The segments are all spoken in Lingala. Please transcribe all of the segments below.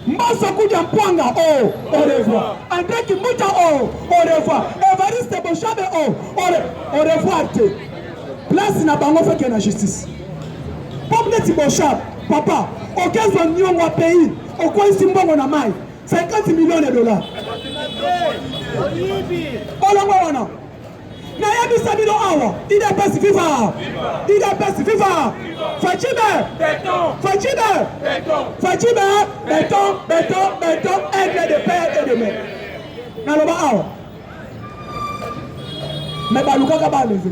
Mosso Koudiampouanga, oh, au revoir. André Kimbuta, oh, au revoir. Evariste Bochabe, oh, au revoir. Place na bango fait que la justice. Pomnet Bochabe, papa, au 15 millions de pays, au coin Simbongo na mai, 50 millions de dollars. Olongo Nayami Sabino Awa, il est pas vivant. Il est pas vivant. Fatime, Fatime, Fatime, béton, aigle de père et de mère. Naloba Awa. Mais Baluka Kaba levé.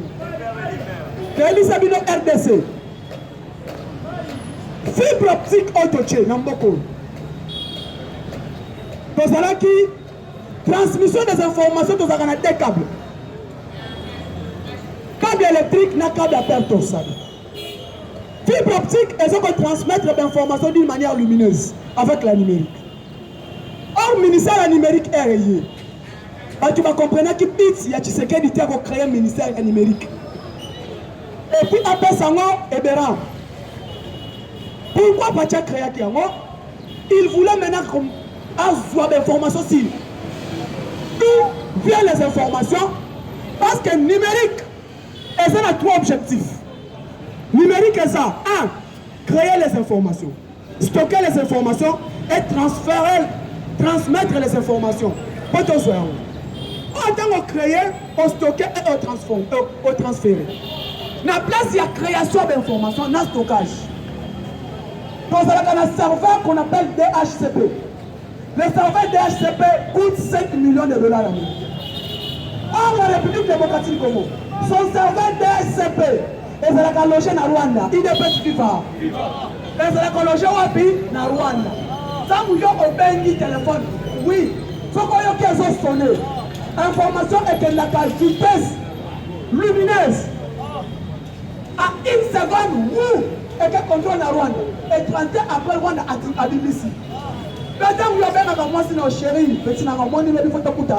Nayami Sabino RDC. Fibre optique autoché, Namboko. Tozalaki, transmission des informations dans un câble. Câble électrique n'a câble à perte au sol. Fibre optique, elles ont transmettre l'information d'une manière lumineuse avec la numérique. Or, le ministère de la numérique est rayé. Tu vas comprendre que il y a Tshisekedi qui a créé un ministère de la numérique. Et puis après ça, et Béran. Pourquoi pas créé Kiango? Il voulait maintenant avoir des informations sur d'où viennent les informations. Parce que numérique, et ça a trois objectifs. Numérique est ça. 1. Créer les informations. Stocker les informations et transmettre les informations. Pas tout ça. En tant que créer, on stocker et on transférer. Dans la place, il y a création d'informations, dans le stockage. Dans un serveur qu'on appelle DHCP. Le serveur DHCP coûte 5 millions de dollars américains. Or, la République démocratique du Congo, son serveur DHCP, ils ont logé dans Rwanda. Il est petit vivant. Ils ont logé dans Rwanda. Ça vous a obéi téléphone. Oui. Ce qu'on a qu'ils ont sonné. Information est que la vitesse lumineuse. À une seconde, où est que contrôle dans Rwanda. Et 30 ans après Rwanda à BBC. Maintenant, vous avez un moment, c'est nos chéris. Petit n'a pas monté, mais il faut te couper.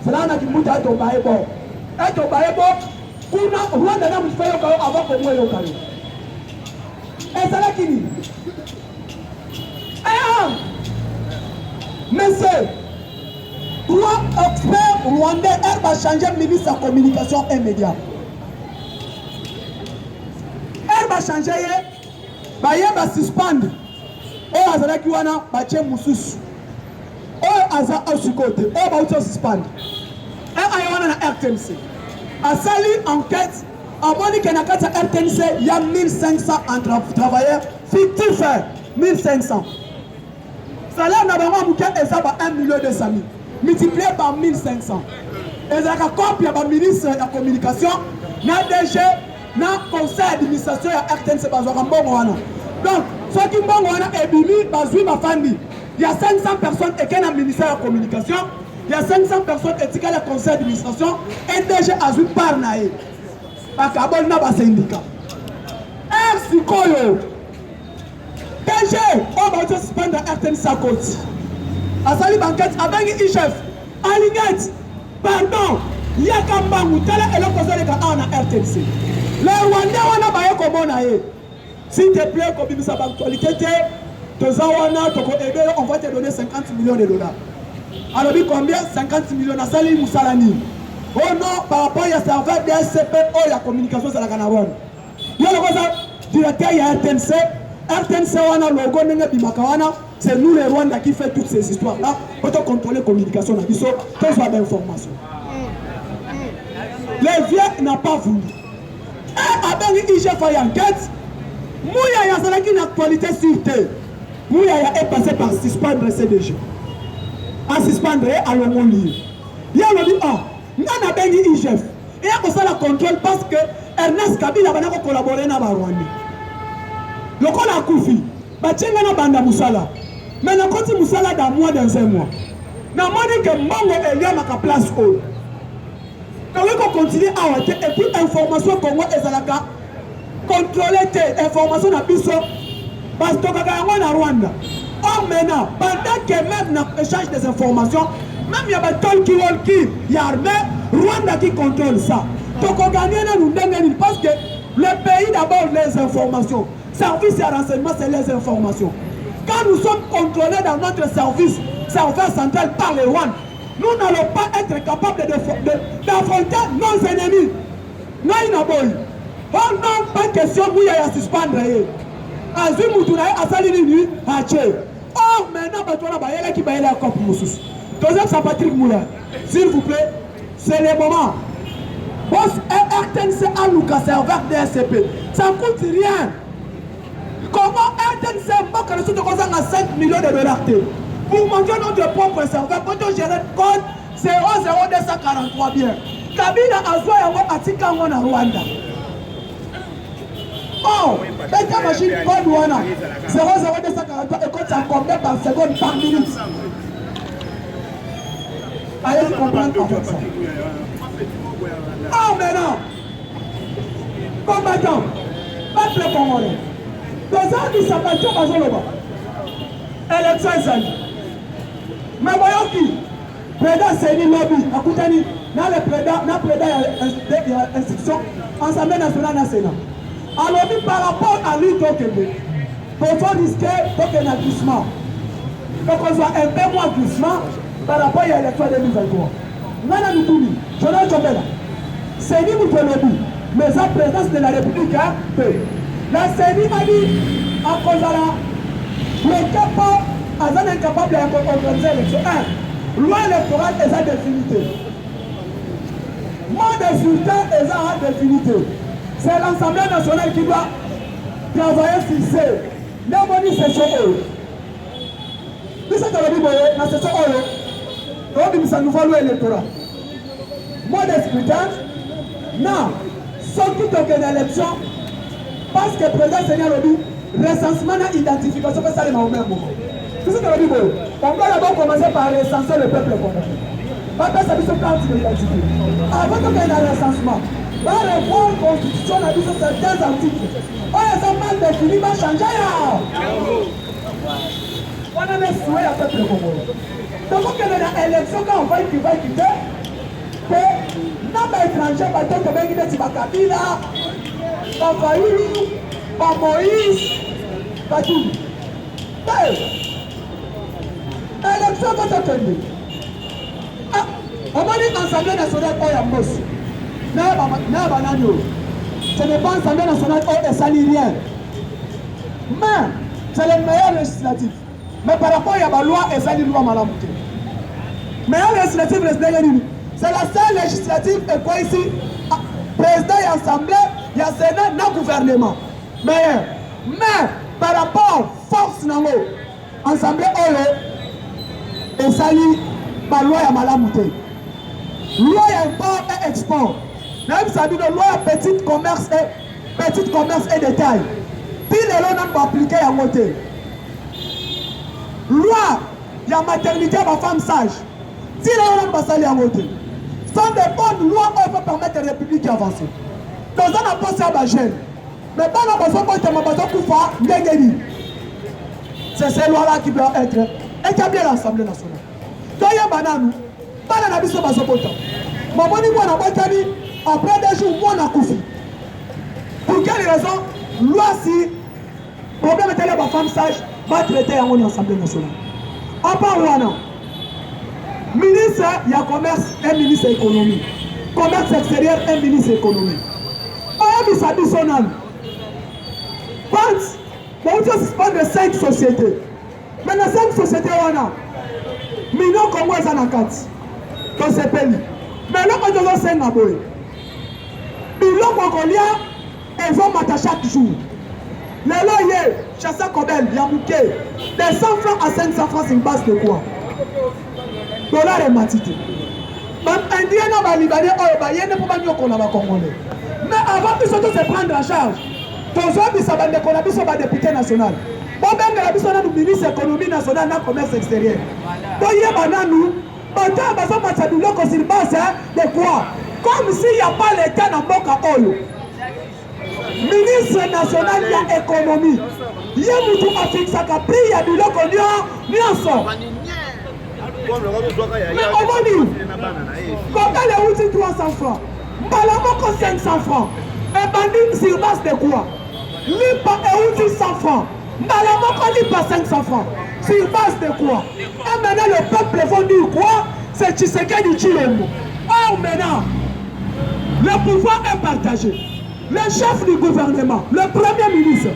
C'est là qu'on a dit que tu as ton bail bon. Et ton bail bon. Rwanda n'a pas fait avant que moi je fasse. Et c'est là qui dit. Monsieur, trois experts rwandais va changer le ministre de la communication immédiate. Elle va changer, elle va suspendre. Et Azala Kiwana va changer Moussous. Et Azala Osukote, elle va suspendre. Et Aywana na RTNC. A sali enquête, à Moni Kenakata RTNC, il y a 1500 travailleurs fictifs. 1500. Salaire n'a pas bouquet et ça va 1 200 000. Multiplié par 1500. Et ça a copié par le ministre de la communication, na DG, na conseil d'administration à RTNC Bazorambowana. Donc, ceux qui m'ont est bimi, Bazoui Mafandi. Il y a 500 personnes et qui ont le ministère de la communication. Il y a 500 personnes éthiques à la conseil d'administration et déjà à jouer par naïe. Parce qu'il y a un syndicat. R. Sikoyo. DG, on va suspendre RTNC à côté. À Sali Banquette, avec le chef, Alignette, pardon, il y a qu'un banc, tel est le cause de la RTNC. Les Rwandais, on a baillé comme on a eu. S'il te plaît, comme il nous a actualité, on va te donner 50 millions de dollars. Alors, combien? 50 millions à Sali Moussalani. Oh non, par rapport à serveur de SCP, oh, il y a communication sur la Canarone. Il y a le directeur, il y a RTNC. RTNC, on a le logo, c'est nous les Rwandais qui fait toutes ces histoires-là pour contrôler la communication. Pour soit d'information. Les vieux n'ont pas voulu. Et avec l'IGF et enquête, Mouya Yazala qui n'a actualité sur terre. Mouya est passé par suspendre CDG. À suspendre à le monde. Il y a le dit, oh, nous avons béni IGF. Et il y a le contrôle parce que Ernest Kabila a collaboré avec le Rwanda. Le col a Koufi, Batchenga na Banda Moussala. Mais le côté Moussala dans moins d'un mois. Dans moins que Mongo est là à la place haut. Donc on continue à avoir et puis information Congo et Zalaka contrôler tes informations dans Bisso parce que on a Rwanda. Or maintenant, pendant que même dans l'échange des informations, même il y a des talkie-walkie, il y a l'armée Rwanda qui contrôle ça. Donc on gagne parce que le pays d'abord les informations. Service et renseignement, c'est les informations. Quand nous sommes contrôlés dans notre serveur central par les Rwandais, nous n'allons pas être capables d'affronter nos ennemis. Non, oh non, pas question de suspendre. Oh, maintenant, deuxième, c'est Patrick Moulin. S'il vous plaît, c'est le moment. Boss RTNC a Lucas serveur DSCP. Ça ne coûte rien. Comment RTNC a 5 millions de dollars pour manger notre propre serveur, pour gérer le code 00243 bien. Kabila a joué à Atika en Rwanda. Oh, cette machine code Rwanda 00243 et code ça combien par seconde par minute. Allez comprendre avec ça. Oh, maintenant, combattant, peuple congolais, deux ans qui s'appellent Bazoloba, élection Zali. Mais voyons qui, président Séni Lobby, à Koutani, dans le président institution, Assemblée nationale na Sénat. Alors, par rapport à lui, pour faire risquer un glissement, pour qu'on soit un peu moins glissement par rapport à l'élection 2023. Nana Moutoumi, Jonathan Chobela, Séni Moutoumi, mais en présence de la République, la Séni a dit, à cause de la, le CAPA, Azan est incapable d'organiser l'élection. Loi électorale est à définité. Mode de sultan est à définité. C'est l'Assemblée nationale qui doit travailler sur ce. N'importe c'est chaud. Puis c'est dans le Bible, dans ce chaud. Donc, ça nous va louer l'électorat. Mode de scrutin, non. Sans qui toque l'élection, parce que le président Seigneur Lobi, recensement et identification, fait ça les au même moment. Tout ce que je dis, on doit d'abord commencer par recenser le peuple congolais. Pas que ça puisse se faire d'identité. Avant qu'il y ait un recensement, la réforme constitution a dit sur certains articles. Oh, ils ont mal défini, va changer. On a mis souhait à peuple congolais. Donc, il y a une élection quand on va quitter, que non, étranger, pas tant que bien qu'il y ait Kabila, pas Fayoulou, pas Moïse, pas tout. L'élection va se tenir. On va dire l'Assemblée nationale au Yambos. Ce n'est pas l'Assemblée nationale au Salirien. Mais c'est le meilleur législatif. Mais par rapport à la loi, c'est loi Malamouté. Meilleur législatif, c'est la seule législative et quoi ici? Président et Assemblée, il y a Sénat, non gouvernement. Meilleur. Mais par rapport à force nango, Assemblée et sali par loi ya Malamouté. Loi ya import et export. Même ça dit loi ya petit commerce et détail. Si les lois n'ont pas appliqué à côté. Loi ya maternité à ma femme sage. Si les lois n'ont pas sali à côté. Sans des bonnes lois, on peut permettre la République d'avancer. Dans un apport à ma gêne. Mais pas la besoin de ma besoin pour faire n'engagez. C'est ces lois-là qui doivent être établies à l'Assemblée nationale. Donc il y a banane, pas la nabisse pas ce potent. Mais bon, il après 2 jours, on a couffé. Pour quelle raison? Loi si problème était là, ma femme sage va traiter en Assemblée nationale. À part Wana, ministre, il y a commerce et ministre économie. Commerce extérieur et ministre économie. On a mis sa bisonale. Pense, on va suspendre 5 sociétés. Maintenant, 5 sociétés, on a. Millions comme moi, ils en ont 4. Dans ces pays. Mais là, on doit 5 à boy. Millions congoliens, ils vont mater chaque jour. Les loyers, Chassa Kobel, Yamouké, de 100 francs à 500 francs, c'est une base de quoi? Dollar et matité. Même Indien, on va Libanais, on va y aller pour qu'on a Congolais. Mais avant de se prendre en charge, tous hommes, ils sont des députés nationaux. Bon, ben, la personne du ministre de l'économie nationale et commerce extérieur. Donc, il y a nous, de quoi? Comme s'il n'y a pas l'État dans Boka Oyo. Ministre national de l'économie. Il y a un Afrique, ça a pris, il y a du loco, il y a un son. Mais on va dire, quand elle est outils 300 francs, Balamoko 500 francs, et bandit sur base de quoi? Lipa est outils 100 francs. Balamoko lit pas 500 francs. Sur base de quoi? Et maintenant, le peuple va dire quoi? C'est Tshisekedi Tshilombo. Or, maintenant, le pouvoir est partagé. Le chef du gouvernement, le premier ministre,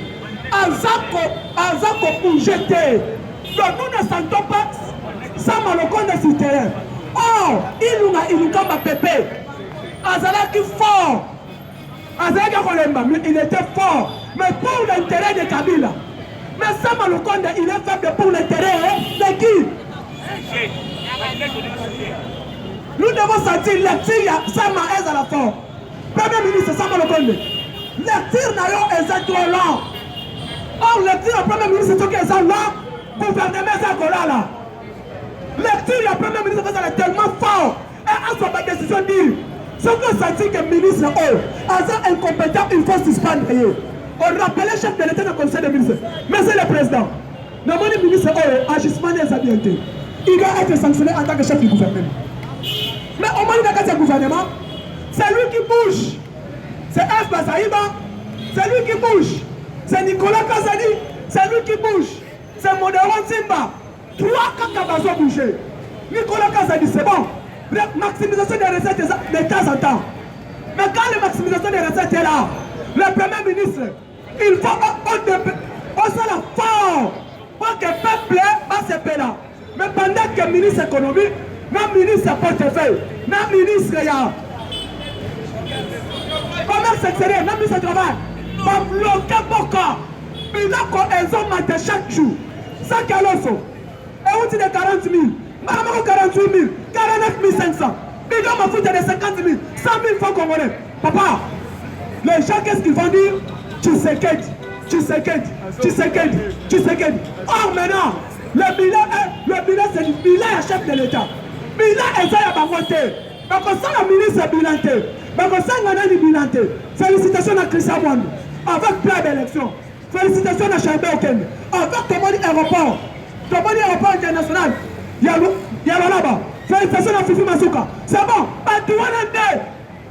Azako pour jeter. Donc, nous ne sentons pas ça Malokonde sur terrain. Or, il nous a pépé. Azalaki fort. Azalaki Kolemba, mais il était fort. Mais pour l'intérêt de Kabila. Mais ça Malokonde, il est faible pour l'intérêt de qui? Nous devons sentir lecture Sama est à la force. Premier ministre Sama Malokonde. Lecture est trop long. Or, lecture du premier ministre c'est que ça là, gouvernement est là. Lecture du premier ministre est tellement fort. Et à sa décision dire, ce que sentir que le ministre est incompétent, il faut suspendre. On rappelait le chef de l'État dans le conseil des ministres. Mais c'est le président. Le ministre agissement des habiletés. Il doit être sanctionné en tant que chef du gouvernement. Mais au moins, il y a un gouvernement, c'est lui qui bouge. C'est F. Bazaïba, c'est lui qui bouge. C'est Nicolas Kazadi, c'est lui qui bouge. C'est Modéron Simba. Trois Kakabazo bougé. Nicolas Kazadi, c'est bon. Maximisation des recettes de temps en temps. Mais quand la maximisation des recettes est là, le premier ministre, il faut aussi la fort pour que le peuple passe ce là. Mais pendant que le ministre économie, le ministre portefeuille, le ministre commerce extérieur, le ministre travail, va bloquer beaucoup. Il a qu'ils ont maté chaque jour. Ça qui est l'osso. Et on dit de 40 000, maman 48 000, 49 500. Il doit me foutre de 50 000, 100 000 francs congolais. Papa, les gens, qu'est-ce qu'ils vont dire? Tshisekedi, Tshisekedi, Tshisekedi, Tshisekedi. Or maintenant, le bilan c'est le bilan chef de l'État. Bilan est à la voté. Donc ça, le ministre est bilanté. Donc ça, on a dit bilanté. Félicitations à Christian Mwando. Avec plein d'élections. Félicitations à Chambé Okende. Avec Tomoni Aéroport. Tomoni Aéroport international. Il y a là-bas. Félicitations à Fifi Masuka. C'est bon. Il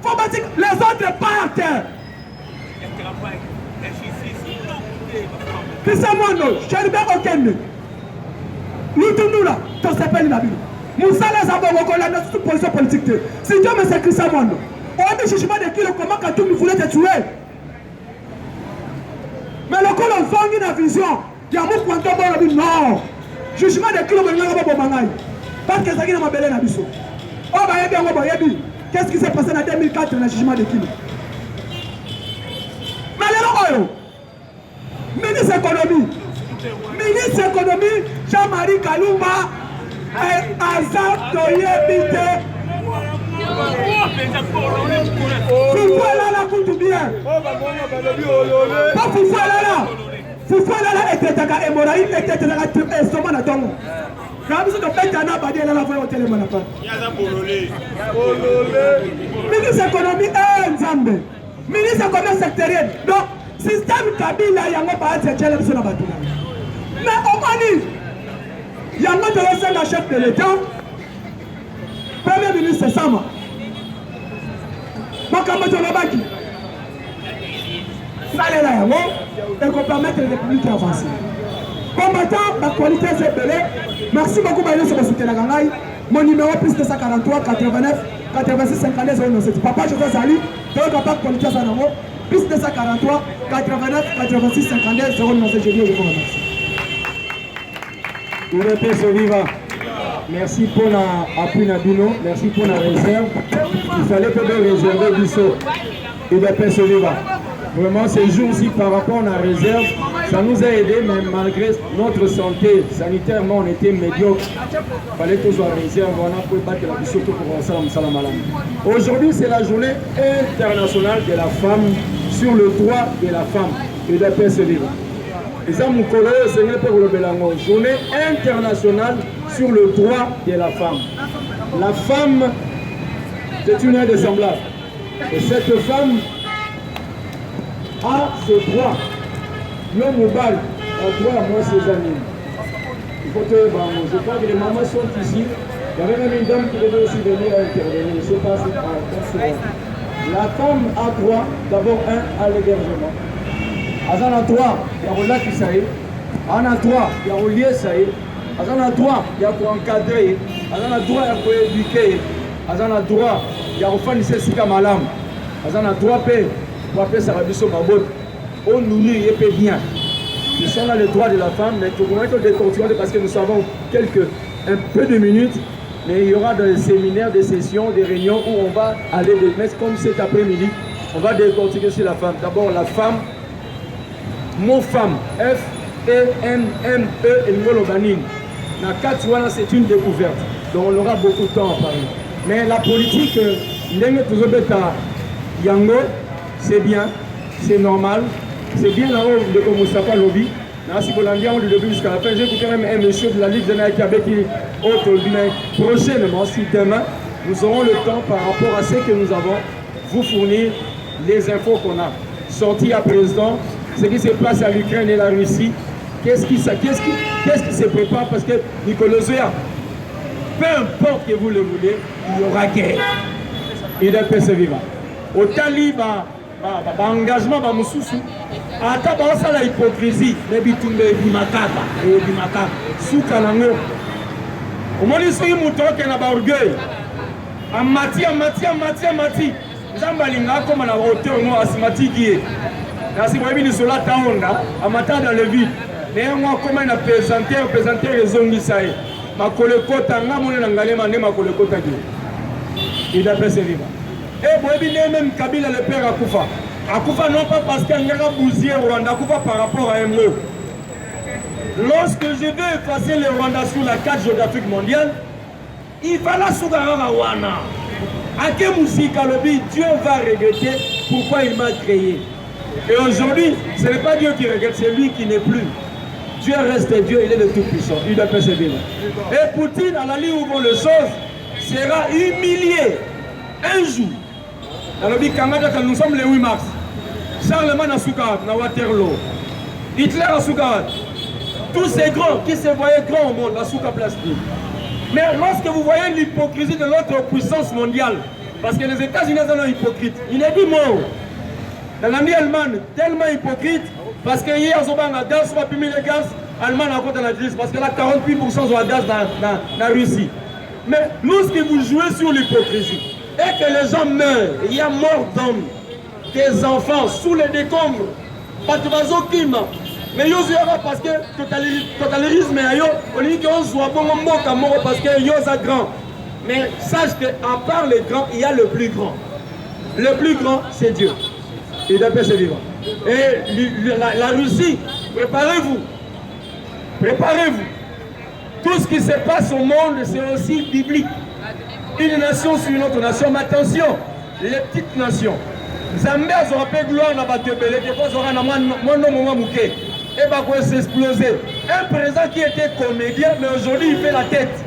faut bâtir les autres partent. Christian Mwando, Chambé Okende. Nous tous là, tu s'appelles la Bible. Moussa les abogos, la notre position politique. Si Dieu me sait Christian Mwando, on a dit jugement de qui le comment quand tout le monde voulait te tuer. Mais le coup on vend une vision. Il y a beaucoup de temps dit non. Jugement de qui le monde va bomber. Parce que ça qui m'a belé na biso. Oh bah yebi on va yebi. Qu'est-ce qui s'est passé en 2004 dans le jugement de qui? Mais le oyo. Ministre économie. Ministre économie Jean-Marie Kalumba et Azar Toyebite. Foufou là là coûte bien. Pas Foufou là. Foufou là était à hémorragie, était à estomac na tongo. Quand vous êtes fait un abadi là la voix au téléphone pas. Ministre économie et Nzambe. Ministre commerce extérieur. Donc système Kabila yango ba être tchela biso na bato. Mais au Mali, il y a un chef de l'État, Premier ministre Sama. Makambo Tolobaki. Ça est là, et qu'on permettre les républiques d'avancer. Combattant, la qualité est belée. Merci beaucoup, Baïlo, sur le soutien à Gangaï. Mon numéro plus 243 89 86 52 07. Papa, je vais saluer. Tu es capable de qualité à Sanamo. Plus 243 89 86 52 07. Je vous remercie. UDPS Viva. Merci pour l'appui Nabino, merci pour la réserve. Il fallait que nous réserver du saut. UDPS Viva. Vraiment, ces jours-ci, par rapport à la réserve, ça nous a aidé, mais malgré notre santé, sanitairement, on était médiocre. Il fallait que nous soyons réserve, on a pu battre la mission pour qu'on. Aujourd'hui, c'est la journée internationale de la femme sur le droit de la femme. UDPS Viva. Et ça, mon collègue, c'est une journée internationale sur le droit de la femme. La femme, c'est une aide semblable. Et cette femme a ce droit. L'homme au bal a droit à moi ses amis. Il faut que je crois que les mamans sont ici. Il y avait même une dame qui devait aussi venir intervenir. Je ne sais pas si la femme a droit d'abord à l'hébergement. Azan a droit, il y a un qui s'aille. On a droit, il y a relié ça y est. On a droit, il y a pour encadrer. On a droit, il y a pour éduquer. On a droit, il y a pour faire une malam. On a droit pour faire ça on nourrit et paie bien. Nous sommes là les droits de la femme, mais pour qu'on être décortiqués parce que nous savons un peu de minutes, mais il y aura des séminaires, des sessions, des réunions où on va aller mais comme cet après-midi, on va décortiquer sur la femme. D'abord la femme, mon femme, F-E-M-M-E et Ngolobanine. La 4 c'est une découverte, donc on aura beaucoup de temps à parler. Mais la politique, Yango, c'est bien, c'est normal. C'est bien là-haut de Moustapha Lobby. Merci pour l'ambiance du début jusqu'à la fin. J'ai écouté même un monsieur de la Ligue de Naïkabé qui est prochainement, si demain, nous aurons le temps par rapport à ce que nous avons, vous fournir les infos qu'on a. Sorti à présent, ce qui se passe à l'Ukraine et la Russie, qu'est-ce qui se prépare parce que Nicolas Zoya, peu importe que vous le voulez, il y aura guerre. Il est persévérant. Au Taliban, engagement ba mususu ata ba osala hypocrisie mais bitumbe bimakaka et bimakaka suka nango omoni soki muto ke na ba orgueil amati zambalinga koma na hauteur no asimatiki ye kasi boyebi ni sola taonda amata dans le vide mais moi comment na présenter les ongisa ye makole kota ngamone na ngalema ne makole kota ki il a persévéré. Et boyebi même Kabila le père Akoufa. Akoufa non pas parce qu'il y a un bousier Rwanda, Akoufa par rapport à un mot. Lorsque je vais effacer le Rwanda sur la carte géographique mondiale, il va la Sougara Wana. Ake Moussika Lobi, Dieu va regretter pourquoi il m'a créé. Et aujourd'hui, ce n'est pas Dieu qui regrette, c'est lui qui n'est plus. Dieu reste Dieu, il est le Tout-Puissant, il doit persévérer. Et Poutine, à la ligne où les choses, sera humilié un jour. Nous sommes le 8 mars. Charlemagne a Soukarat, na Waterloo. Hitler a Soukarat. Tous ces grands qui se voyaient grands au monde, la Souka plastique. Mais lorsque vous voyez l'hypocrisie de notre puissance mondiale, parce que les États-Unis sont hypocrites, il est dit mort. Dans l'ami Allemagne, tellement hypocrite, parce que hier, ils ont un gaz, ils ont payé le gaz, Allemagne a contre la crise, parce que là, 48% sont à gaz dans la Russie. Mais lorsque vous jouez sur l'hypocrisie, et que les gens meurent, il y a mort d'hommes, des enfants sous les décombres, pas de vaso kima. Mais yo zéra parce que totalitarisme est yo, on dit qu'on soit bon mot mort parce que yo a grand. Mais sache qu'à part les grands, il y a le plus grand. Le plus grand, c'est Dieu. Il est persévérant. Et la Russie, préparez-vous. Préparez-vous. Tout ce qui se passe au monde, c'est aussi biblique. Une nation sur une autre nation, mais attention, les petites nations. Zambé aura fait gloire dans la Tébélé, des fois aura mon nom mouké. Et bah quoi s'exploser. Un président qui était comédien, mais aujourd'hui il fait la tête.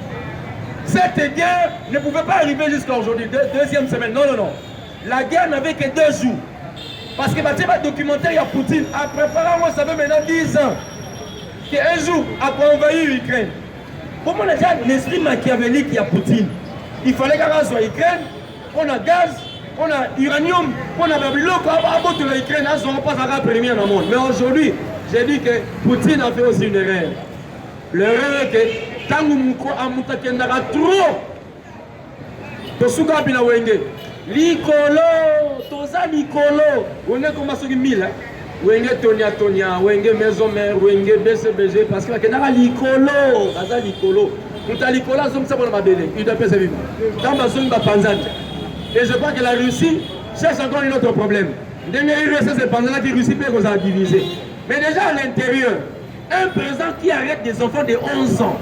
Cette guerre ne pouvait pas arriver jusqu'à aujourd'hui, deuxième semaine. Non. La guerre n'avait que 2 jours. Parce que bah, tu sais, documentaire, il y a Poutine. Après, moi, ça fait maintenant 10 ans. Qu'un jour, après envahir l'Ukraine. Pour moi, déjà, l'esprit machiavélique, il y a Poutine. Il fallait qu'on soit Ukraine, on a gaz, on a uranium, on a Babylone, on a l'Ukraine, on ne pas à premier dans le monde. Mais aujourd'hui, j'ai dit que Poutine a fait aussi une erreur. L'erreur est que tant que nous avons trop, Tosuka Bina Wenge, Likolo, Tosa Likolo, on est comme ça 1000. Wenge Tonia, Wenge Maison Mère, Wenge BCBG, parce que nous avons Likolo, Aza Likolo. Et je crois que la Russie cherche encore un autre problème. La Russie peut nous diviser. Mais déjà à l'intérieur, un président qui arrête des enfants de 11 ans.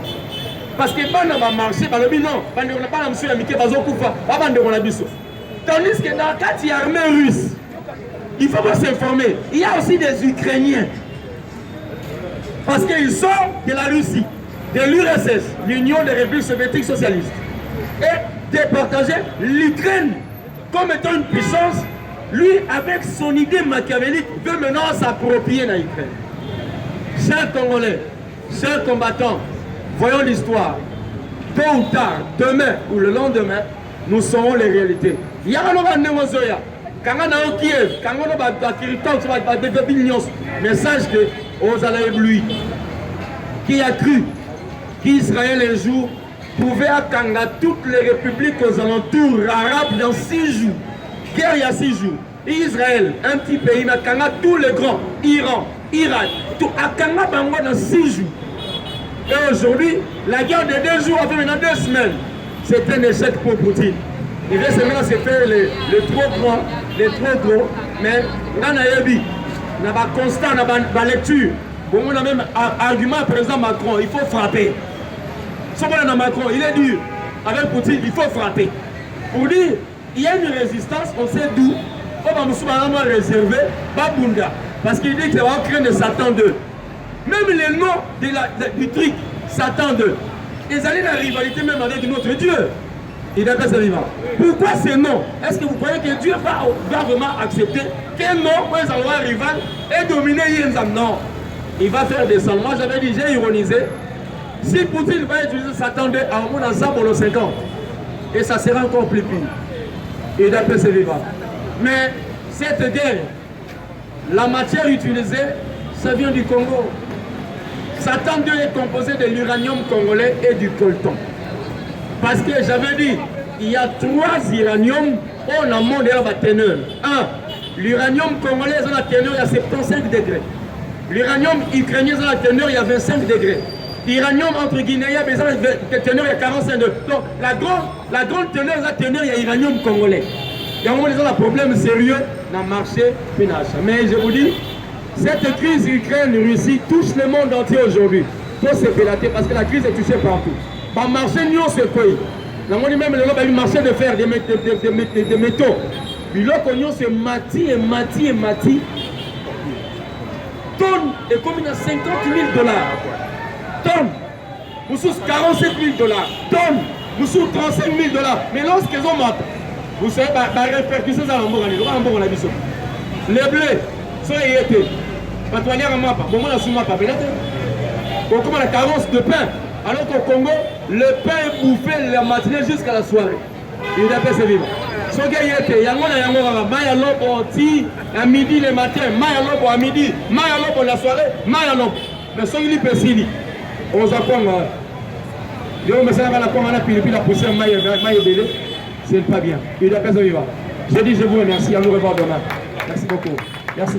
Parce que pas va marcher, non, pas monsieur Amike Bazokufa, pas tandis que dans la carte armée russe, il faut pas s'informer. Il y a aussi des Ukrainiens. Parce qu'ils sont de la Russie, de l'URSS, l'Union des Républiques soviétiques socialistes, et départager l'Ukraine comme étant une puissance. Lui, avec son idée machiavélique, veut maintenant s'approprier de l'Ukraine. Chers Congolais, chers combattants, voyons l'histoire. Tôt ou tard, demain ou le lendemain, nous saurons les réalités. Il y a un Némozoya, quand on est au Kiev, quand on est à Kiritan, message que vous allez éblouir. qui a cru qu'Israël un jour pouvait attendre toutes les républiques aux alentours arabes dans 6 jours. Guerre il y a 6 jours. Israël, un petit pays, mais attendre tous les grands, Iran, Irak, tout attendre Bango dans 6 jours. Et aujourd'hui, la guerre de 2 jours avait maintenant 2 semaines. C'est un échec pour Poutine. Il veut seulement se faire les trop grands, les trop gros, mais on a eu un constat, on a lecture. Bon, on a même argument président Macron, il faut frapper. Si on a Macron, il est dur. Avec Poutine, il faut frapper. Pour dire, il y a une résistance, on sait d'où. On va nous réserver Babunda. Parce qu'il dit qu'il va créer de Satan 2. Même le nom du truc, Satan 2. Ils allaient dans la rivalité même avec notre Dieu. Il n'a pas ce vivant. Pourquoi ce nom? Est-ce que vous croyez que Dieu va vraiment accepter qu'un nom, pour les endroits rival, et dominer Yenzam? Non. Il va faire descendre. Moi j'avais dit, j'ai ironisé. Si Poutine va utiliser Satan 2 à mon ensemble pour le 50, et ça sera encore plus pire. Il n'a pas ce vivant. Mais cette guerre, la matière utilisée, ça vient du Congo. Satan 2 est composé de l'uranium congolais et du coltan. Parce que j'avais dit, il y a 3 uraniums, on a monté la teneur. 1, l'uranium congolais, il y a la teneur, il y a 75 degrés. L'uranium ukrainien, il y a la teneur, il y a 25 degrés. L'uranium entre Guinéens, il y a la teneur, il y a 45 degrés. Donc la grande teneur, il y a la teneur, il y a l'uranium congolais. Il y a un moment, ils ont un problème sérieux dans le marché financier. Mais je vous dis, cette crise Ukraine-Russie touche le monde entier aujourd'hui. Il faut se pélater parce que la crise est touchée partout. Par marché, nous, on se paye. Dans le même marché de fer, des métaux. Puis là, on se mati. Tonne est comme à 50 000 $. Tonne. Nous sommes 47 000 $. Tonne. Nous sommes 35 000 $. Mais lorsqu'ils ont maté, vous savez, la répercussion, ça va en la mission. Les blés, ça y était. Quand on y a un mapa, bon, on a sous mapa, on commence la carence de pain. Alors qu'au Congo, le pain est bouffé la matinée jusqu'à la soirée. Il n'a pas ses vivants. Ce gars y était, il y a un lobo à midi le matin, maya lobo à midi, maya lobo la soirée, maya lobo. Mais ce qui est possible, on s'en prend. Je me suis dit, la poussière maya belé, c'est pas bien. Il n'a pas ses vivants. Je dis, je vous remercie, à nous revoir demain. Merci beaucoup. Merci.